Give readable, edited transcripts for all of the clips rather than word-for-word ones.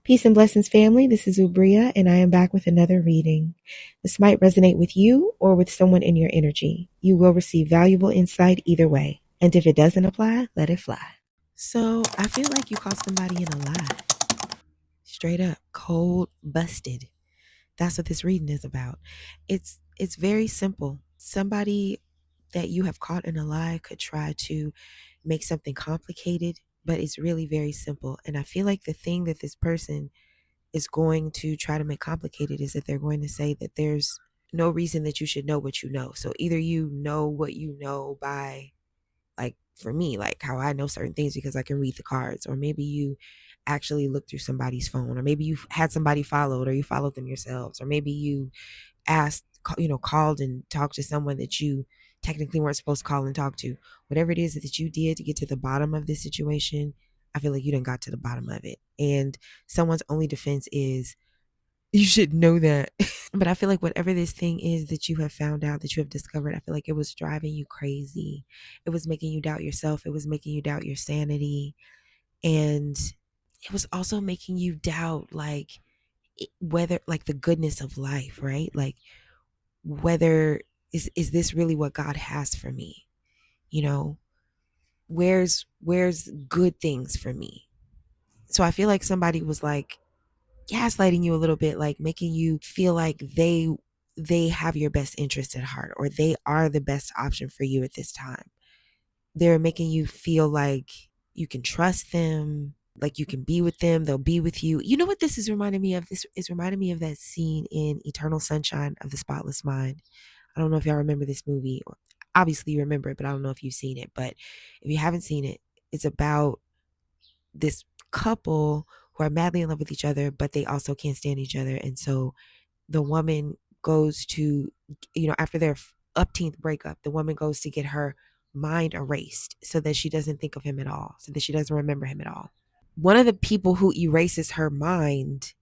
Peace and blessings, family. This is Ubria, and I am back with another reading. This might resonate with you or with someone in your energy. You will receive valuable insight either way. And if it doesn't apply, let it fly. So I feel like you caught somebody in a lie. Straight up, cold, busted. That's what this reading is about. It's very simple. Somebody that you have caught in a lie could try to make something complicated, but it's really very simple. And I feel like the thing that this person is going to try to make complicated is that they're going to say that there's no reason that you should know what you know. So either you know what you know by, like for me, like how I know certain things because I can read the cards, or maybe you actually looked through somebody's phone, or maybe you had somebody followed, or you followed them yourselves, or maybe you asked, called and talked to someone that you technically weren't supposed to call and talk to. Whatever it is that you did to get to the bottom of this situation, I feel like you done got to the bottom of it. And someone's only defense is, you should know that. But I feel like whatever this thing is that you have found out, that you have discovered, I feel like it was driving you crazy. It was making you doubt yourself. It was making you doubt your sanity. And it was also making you doubt, like, whether, like, the goodness of life, right? Like, whether is this really what God has for me? You know, where's good things for me? So I feel like somebody was like gaslighting you a little bit, like making you feel like they have your best interest at heart, or they are the best option for you at this time. They're making you feel like you can trust them, like you can be with them, they'll be with you. You know what this is reminding me of? This is reminding me of that scene in Eternal Sunshine of the Spotless Mind. I don't know if y'all remember this movie. Obviously you remember it, but I don't know if you've seen it. But if you haven't seen it, it's about this couple who are madly in love with each other, but they also can't stand each other. And so the woman goes to, after their upteenth breakup, the woman goes to get her mind erased so that she doesn't think of him at all, so that she doesn't remember him at all. One of the people who erases her mind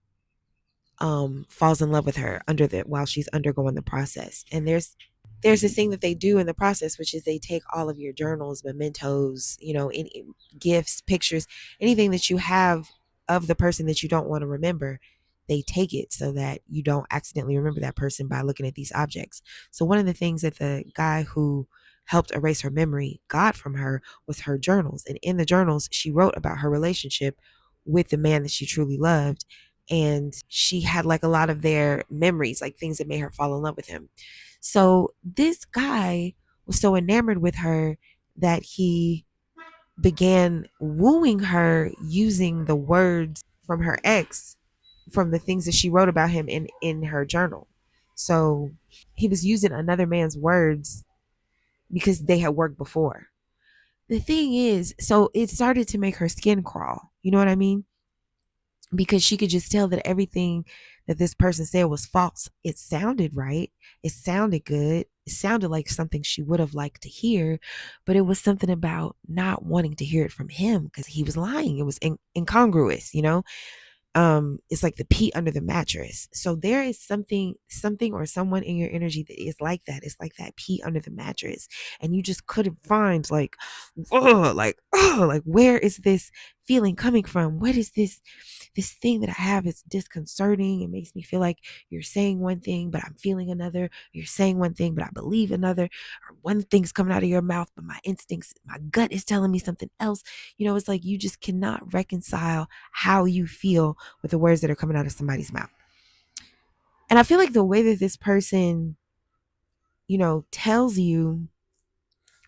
falls in love with her while she's undergoing the process. And there's this thing that they do in the process, which is they take all of your journals, mementos, any gifts, pictures, anything that you have of the person that you don't want to remember. They take it so that you don't accidentally remember that person by looking at these objects. So one of the things that the guy who helped erase her memory got from her was her journals. And in the journals, she wrote about her relationship with the man that she truly loved. And she had like a lot of their memories, like things that made her fall in love with him. So this guy was so enamored with her that he began wooing her using the words from her ex, from the things that she wrote about him in her journal. So he was using another man's words because they had worked before. The thing is, so it started to make her skin crawl. You know what I mean? Because she could just tell that everything that this person said was false. It sounded right. It sounded good. It sounded like something she would have liked to hear, but it was something about not wanting to hear it from him because he was lying. It was incongruous, it's like the pee under the mattress. So there is something or someone in your energy that is like that. It's like that pee under the mattress, and you just couldn't find like where is this feeling coming from? What is this thing that I have? It's disconcerting. It makes me feel like you're saying one thing but I'm feeling another. You're saying one thing but I believe another, or one thing's coming out of your mouth but my instincts, my gut is telling me something else. It's like you just cannot reconcile how you feel with the words that are coming out of somebody's mouth. And I feel like the way that this person, tells you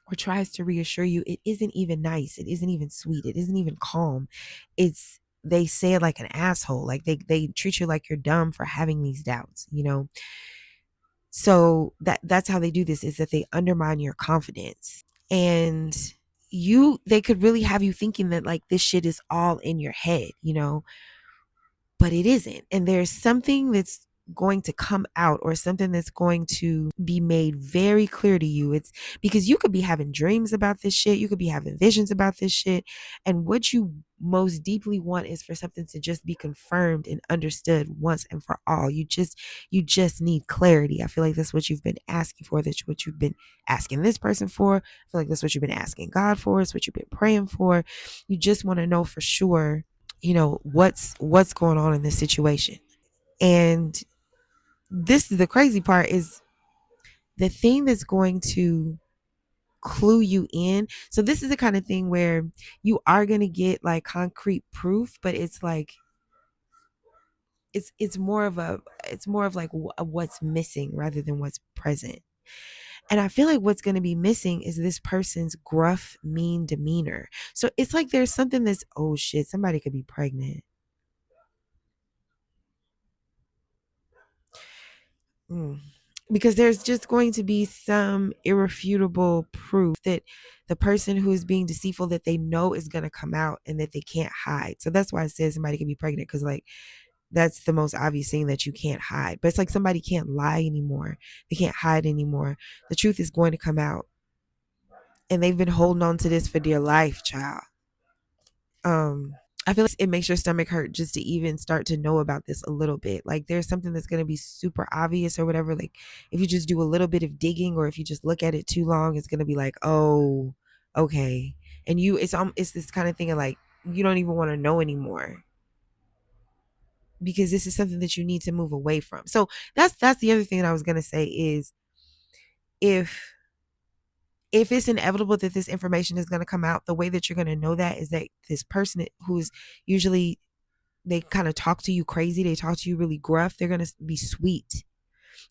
or tries to reassure you, it isn't even nice. It isn't even sweet. It isn't even calm. They say it like an asshole. Like they treat you like you're dumb for having these doubts, So that's how they do this, is that they undermine your confidence. And they could really have you thinking that like this shit is all in your head, but it isn't. And there's something that's going to come out, or something that's going to be made very clear to you. It's because you could be having dreams about this shit. You could be having visions about this shit. And what you most deeply want is for something to just be confirmed and understood once and for all. You just need clarity. I feel like that's what you've been asking for. That's what you've been asking this person for. I feel like that's what you've been asking God for. It's what you've been praying for. You just want to know for sure what's going on in this situation. And this is the crazy part, is the thing that's going to clue you in. So this is the kind of thing where you are going to get like concrete proof, but it's like it's more of like what's missing rather than what's present. And I feel like what's going to be missing is this person's gruff, mean demeanor. So it's like there's something that's, oh shit, somebody could be pregnant. Mm. Because there's just going to be some irrefutable proof that the person who is being deceitful, that they know is going to come out and that they can't hide. So that's why I said somebody could be pregnant, because like that's the most obvious thing that you can't hide. But it's like somebody can't lie anymore. They can't hide anymore. The truth is going to come out. And they've been holding on to this for dear life, child. I feel like it makes your stomach hurt just to even start to know about this a little bit. Like there's something that's going to be super obvious or whatever. Like if you just do a little bit of digging, or if you just look at it too long, it's going to be like, oh, okay. And it's this kind of thing of like, you don't even want to know anymore, because this is something that you need to move away from. So that's the other thing that I was going to say is, if it's inevitable that this information is going to come out, the way that you're going to know that is that this person who's usually, they kind of talk to you crazy, they talk to you really gruff, they're going to be sweet.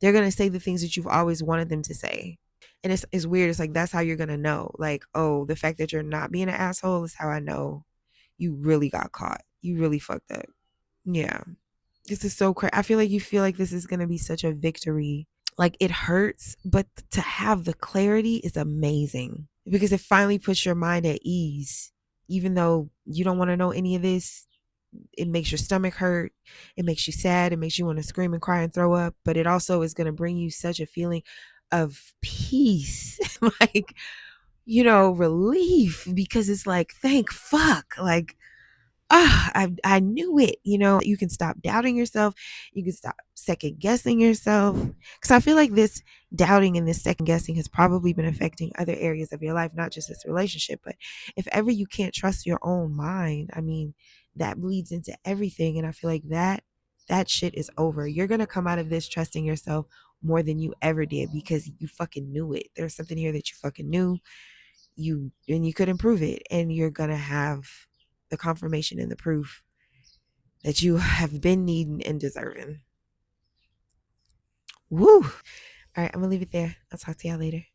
They're going to say the things that you've always wanted them to say. And it's weird. It's like, that's how you're going to know. Like, oh, the fact that you're not being an asshole is how I know you really got caught. You really fucked up. Yeah. This is so crazy. I feel like this is going to be such a victory. Like it hurts, but to have the clarity is amazing, because it finally puts your mind at ease. Even though you don't want to know any of this, it makes your stomach hurt. It makes you sad. It makes you want to scream and cry and throw up. But it also is going to bring you such a feeling of peace, like, relief, because it's like, thank fuck. Like, I knew it. You can stop doubting yourself. You can stop second guessing yourself. Because I feel like this doubting and this second guessing has probably been affecting other areas of your life, not just this relationship. But if ever you can't trust your own mind, I mean, that bleeds into everything. And I feel like that shit is over. You're gonna come out of this trusting yourself more than you ever did, because you fucking knew it. There's something here that you fucking knew, and you could improve it, and you're gonna have the confirmation and the proof that you have been needing and deserving. Woo! All right, I'm gonna leave it there. I'll talk to y'all later.